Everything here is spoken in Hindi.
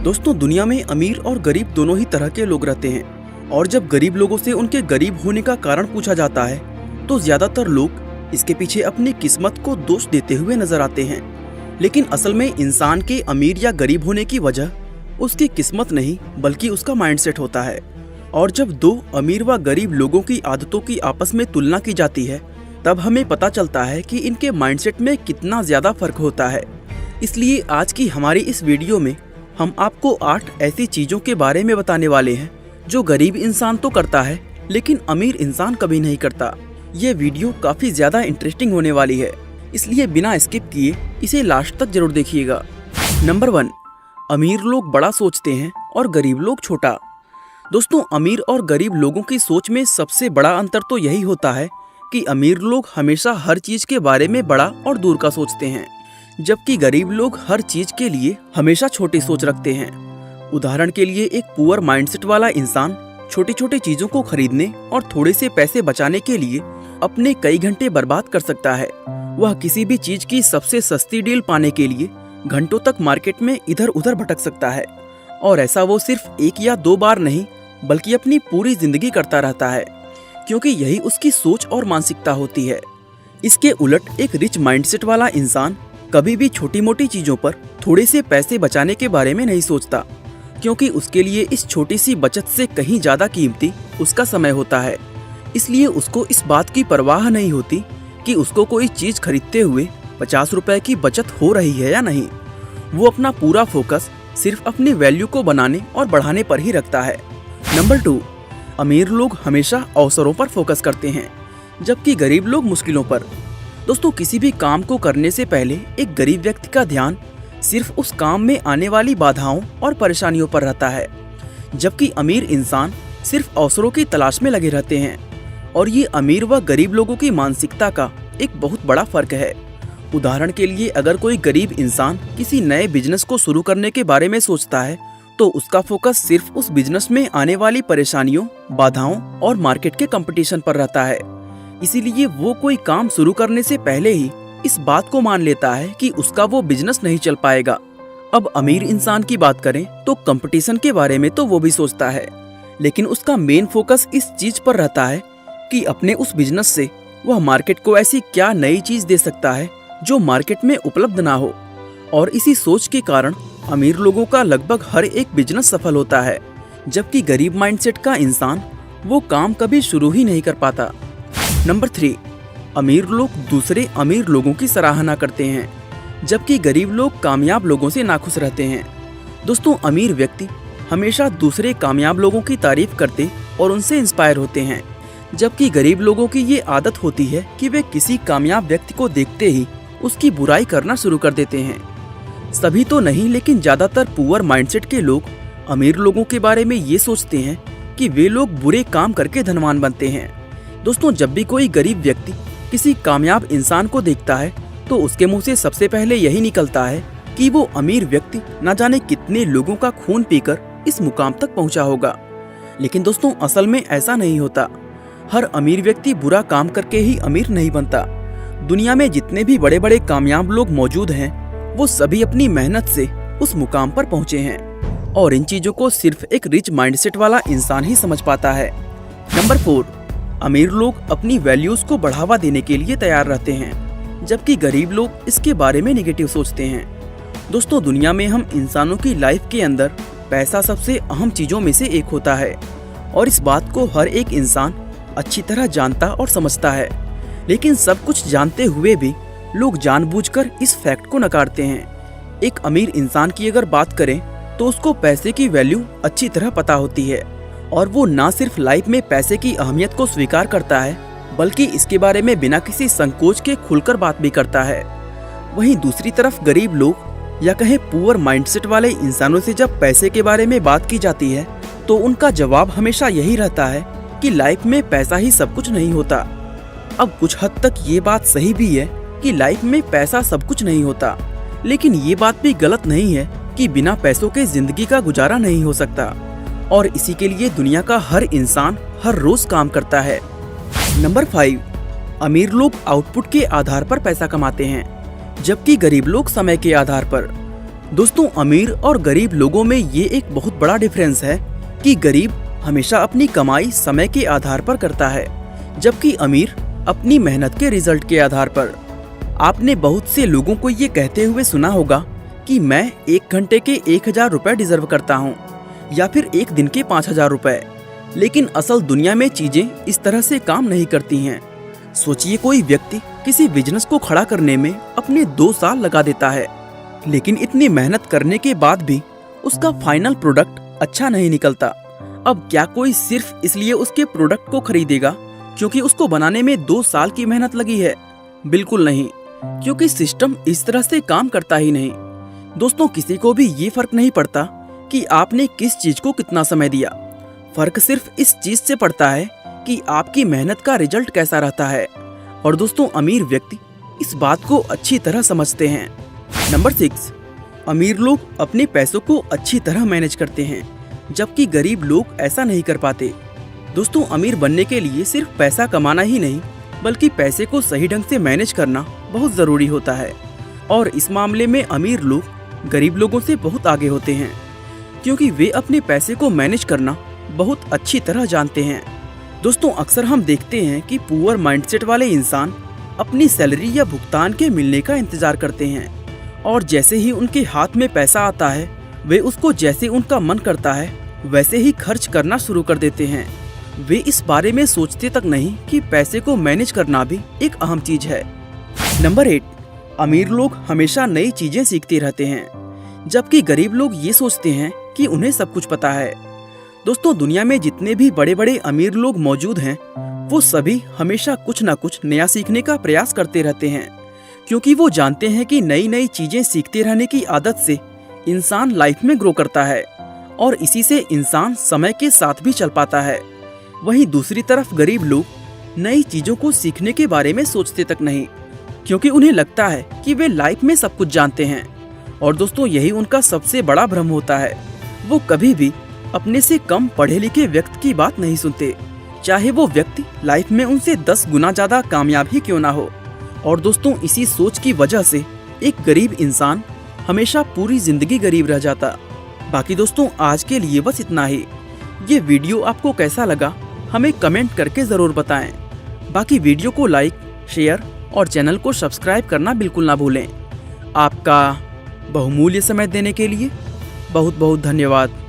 दोस्तों, दुनिया में अमीर और गरीब दोनों ही तरह के लोग रहते हैं और जब गरीब लोगों से उनके गरीब होने का कारण पूछा जाता है तो ज्यादातर लोग इसके पीछे अपनी किस्मत को दोष देते हुए नजर आते हैं। लेकिन असल में इंसान के अमीर या गरीब होने की वजह उसकी किस्मत नहीं बल्कि उसका माइंडसेट होता है। और जब दो अमीर व गरीब लोगों की आदतों की आपस में तुलना की जाती है तब हमें पता चलता है कि इनके माइंडसेट में कितना ज्यादा फर्क होता है। इसलिए आज की हमारी इस वीडियो में हम आपको 8 ऐसी चीजों के बारे में बताने वाले हैं जो गरीब इंसान तो करता है लेकिन अमीर इंसान कभी नहीं करता। ये वीडियो काफी ज्यादा इंटरेस्टिंग होने वाली है, इसलिए बिना स्किप किए इसे लास्ट तक जरूर देखिएगा। नंबर 1, अमीर लोग बड़ा सोचते हैं और गरीब लोग छोटा। दोस्तों, अमीर और गरीब लोगों की सोच में सबसे बड़ा अंतर तो यही होता है कि अमीर लोग हमेशा हर चीज के बारे में बड़ा और दूर का सोचते हैं, जबकि गरीब लोग हर चीज के लिए हमेशा छोटी सोच रखते हैं। उदाहरण के लिए एक पुअर माइंडसेट वाला इंसान छोटी छोटी चीजों को खरीदने और थोड़े से पैसे बचाने के लिए अपने कई घंटे बर्बाद कर सकता है। वह किसी भी चीज की सबसे सस्ती डील पाने के लिए घंटों तक मार्केट में इधर उधर भटक सकता है, और ऐसा वो सिर्फ 1 या 2 बार नहीं बल्कि अपनी पूरी जिंदगी करता रहता है, क्योंकि यही उसकी सोच और मानसिकता होती है। इसके उलट एक रिच माइंडसेट वाला इंसान कभी भी छोटी मोटी चीजों पर थोड़े से पैसे बचाने के बारे में नहीं सोचता, क्योंकि उसके लिए इस छोटी सी बचत से कहीं ज्यादा कीमती उसका समय होता है। इसलिए उसको इस बात की परवाह नहीं होती कि उसको कोई चीज खरीदते हुए 50 रुपए की बचत हो रही है या नहीं। वो अपना पूरा फोकस सिर्फ अपनी वैल्यू को बनाने और बढ़ाने पर ही रखता है। नंबर 2, अमीर लोग हमेशा अवसरों पर फोकस करते हैं जबकि गरीब लोग मुश्किलों पर। दोस्तों, किसी भी काम को करने से पहले एक गरीब व्यक्ति का ध्यान सिर्फ उस काम में आने वाली बाधाओं और परेशानियों पर रहता है, जबकि अमीर इंसान सिर्फ अवसरों की तलाश में लगे रहते हैं। और ये अमीर व गरीब लोगों की मानसिकता का एक बहुत बड़ा फर्क है। उदाहरण के लिए अगर कोई गरीब इंसान किसी नए बिजनेस को शुरू करने के बारे में सोचता है तो उसका फोकस सिर्फ उस बिजनेस में आने वाली परेशानियों, बाधाओं और मार्केट के कंपटीशन पर रहता है। इसीलिए वो कोई काम शुरू करने से पहले ही इस बात को मान लेता है कि उसका वो बिजनेस नहीं चल पाएगा। अब अमीर इंसान की बात करें तो कंपटीशन के बारे में तो वो भी सोचता है, लेकिन उसका मेन फोकस इस चीज पर रहता है कि अपने उस बिजनेस से वह मार्केट को ऐसी क्या नई चीज दे सकता है जो मार्केट में उपलब्ध ना हो। और इसी सोच के कारण अमीर लोगों का लगभग हर एक बिजनेस सफल होता है, जबकि गरीब माइंडसेट का इंसान वो काम कभी शुरू ही नहीं कर पाता। नंबर 3, अमीर लोग दूसरे अमीर लोगों की सराहना करते हैं जबकि गरीब लोग कामयाब लोगों से नाखुश रहते हैं। दोस्तों, अमीर व्यक्ति हमेशा दूसरे कामयाब लोगों की तारीफ करते और उनसे इंस्पायर होते हैं, जबकि गरीब लोगों की ये आदत होती है कि वे किसी कामयाब व्यक्ति को देखते ही उसकी बुराई करना शुरू कर देते हैं। सभी तो नहीं, लेकिन ज्यादातर पुअर माइंडसेट के लोग अमीर लोगों के बारे में ये सोचते हैं कि वे लोग बुरे काम करके धनवान बनते हैं। दोस्तों, जब भी कोई गरीब व्यक्ति किसी कामयाब इंसान को देखता है तो उसके मुंह से सबसे पहले यही निकलता है कि वो अमीर व्यक्ति न जाने कितने लोगों का खून पीकर इस मुकाम तक पहुंचा होगा। लेकिन दोस्तों, असल में ऐसा नहीं होता। हर अमीर व्यक्ति बुरा काम करके ही अमीर नहीं बनता। दुनिया में जितने भी बड़े बड़े कामयाब लोग मौजूद हैं वो सभी अपनी मेहनत से उस मुकाम पर पहुंचे हैं, और इन चीजों को सिर्फ एक रिच माइंडसेट वाला इंसान ही समझ पाता है। नंबर 4, अमीर लोग अपनी वैल्यूज को बढ़ावा देने के लिए तैयार रहते हैं जबकि गरीब लोग इसके बारे में नेगेटिव सोचते हैं। दोस्तों, दुनिया में हम इंसानों की लाइफ के अंदर पैसा सबसे अहम चीजों में से एक होता है, और इस बात को हर एक इंसान अच्छी तरह जानता और समझता है। लेकिन सब कुछ जानते हुए भी लोग जानबूझकर इस फैक्ट को नकारते हैं। एक अमीर इंसान की अगर बात करें तो उसको पैसे की वैल्यू अच्छी तरह पता होती है, और वो ना सिर्फ लाइफ में पैसे की अहमियत को स्वीकार करता है बल्कि इसके बारे में बिना किसी संकोच के खुलकर बात भी करता है। वहीं दूसरी तरफ गरीब लोग या कहें पुअर माइंडसेट वाले इंसानों से जब पैसे के बारे में बात की जाती है तो उनका जवाब हमेशा यही रहता है कि लाइफ में पैसा ही सब कुछ नहीं होता। अब कुछ हद तक ये बात सही भी है कि लाइफ में पैसा सब कुछ नहीं होता, लेकिन ये बात भी गलत नहीं है कि बिना पैसों के जिंदगी का गुजारा नहीं हो सकता, और इसी के लिए दुनिया का हर इंसान हर रोज काम करता है। नंबर 5, अमीर लोग आउटपुट के आधार पर पैसा कमाते हैं जबकि गरीब लोग समय के आधार पर। दोस्तों, अमीर और गरीब लोगों में ये एक बहुत बड़ा डिफरेंस है कि गरीब हमेशा अपनी कमाई समय के आधार पर करता है, जबकि अमीर अपनी मेहनत के रिजल्ट के आधार पर। आपने बहुत से लोगों को ये कहते हुए सुना होगा कि मैं 1 घंटे के 1000 रुपए डिजर्व करता हूँ या फिर एक दिन के 5000 रुपए। लेकिन असल दुनिया में चीजें इस तरह से काम नहीं करती हैं। सोचिए, कोई व्यक्ति किसी बिजनेस को खड़ा करने में अपने 2 साल लगा देता है, लेकिन इतनी मेहनत करने के बाद भी उसका फाइनल प्रोडक्ट अच्छा नहीं निकलता। अब क्या कोई सिर्फ इसलिए उसके प्रोडक्ट को खरीदेगा क्योंकि उसको बनाने में 2 साल की मेहनत लगी है? बिल्कुल नहीं, क्योंकि सिस्टम इस तरह से काम करता ही नहीं। दोस्तों, किसी को भी ये फर्क नहीं पड़ता कि आपने किस चीज को कितना समय दिया। फर्क सिर्फ इस चीज से पड़ता है कि आपकी मेहनत का रिजल्ट कैसा रहता है। और दोस्तों, अमीर व्यक्ति इस बात को अच्छी तरह समझते हैं। नंबर 6, अमीर लोग अपने पैसों को अच्छी तरह मैनेज करते हैं, जबकि गरीब लोग ऐसा नहीं कर पाते। दोस्तों, अमीर बनने के लिए सिर्फ पैसा कमाना ही नहीं, बल्कि पैसे को सही ढंग से मैनेज करना बहुत जरूरी होता है। और इस मामले में अमीर लोग गरीब लोगों से बहुत आगे होते हैं, क्योंकि वे अपने पैसे को मैनेज करना बहुत अच्छी तरह जानते हैं। दोस्तों, अक्सर हम देखते हैं कि पुअर माइंडसेट वाले इंसान अपनी सैलरी या भुगतान के मिलने का इंतजार करते हैं, और जैसे ही उनके हाथ में पैसा आता है, वे उसको जैसे उनका मन करता है वैसे ही खर्च करना शुरू कर देते हैं। वे इस बारे में सोचते तक नहीं कि पैसे को मैनेज करना भी एक अहम चीज है। नंबर 8, अमीर लोग हमेशा नई चीजें सीखते रहते हैं, जबकि गरीब लोग ये सोचते हैं कि उन्हें सब कुछ पता है। दोस्तों, दुनिया में जितने भी बड़े बड़े अमीर लोग मौजूद हैं, वो सभी हमेशा कुछ न कुछ नया सीखने का प्रयास करते रहते हैं, क्योंकि वो जानते हैं कि नई नई चीजें सीखते रहने की आदत से इंसान लाइफ में ग्रो करता है, और इसी से इंसान समय के साथ भी चल पाता है। वहीं दूसरी तरफ गरीब लोग नई चीजों को सीखने के बारे में सोचते तक नहीं, क्योंकि उन्हें लगता है कि वे लाइफ में सब कुछ जानते हैं। और दोस्तों, यही उनका सबसे बड़ा भ्रम होता है। वो कभी भी अपने से कम पढ़े लिखे व्यक्ति की बात नहीं सुनते, चाहे वो व्यक्ति लाइफ में उनसे 10 गुना ज्यादा कामयाब ही क्यों ना हो। और दोस्तों, इसी सोच की वजह से एक गरीब इंसान हमेशा पूरी जिंदगी गरीब रह जाता। बाकी दोस्तों, आज के लिए बस इतना ही। ये वीडियो आपको कैसा लगा हमें कमेंट करके जरूर बताएं। बाकी वीडियो को लाइक, शेयर और चैनल को सब्सक्राइब करना बिल्कुल ना भूलें। आपका बहुमूल्य समय देने के लिए बहुत बहुत धन्यवाद।